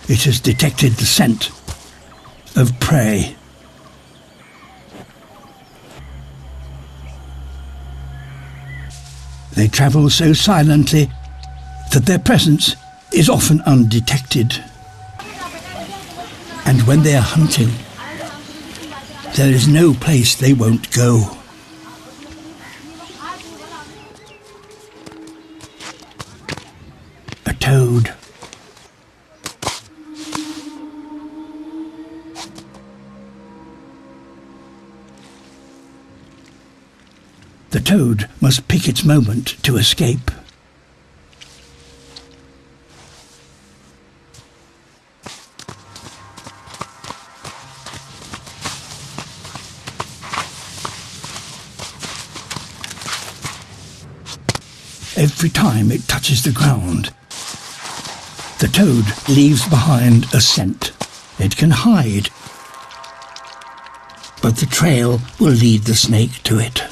it has detected the scent of prey. They travel so silently that their presence is often undetected. And when they are hunting, there is no place they won't go. A toad. The toad must pick its moment to escape. Every time it touches the ground, the toad leaves behind a scent. It can hide, but the trail will lead the snake to it.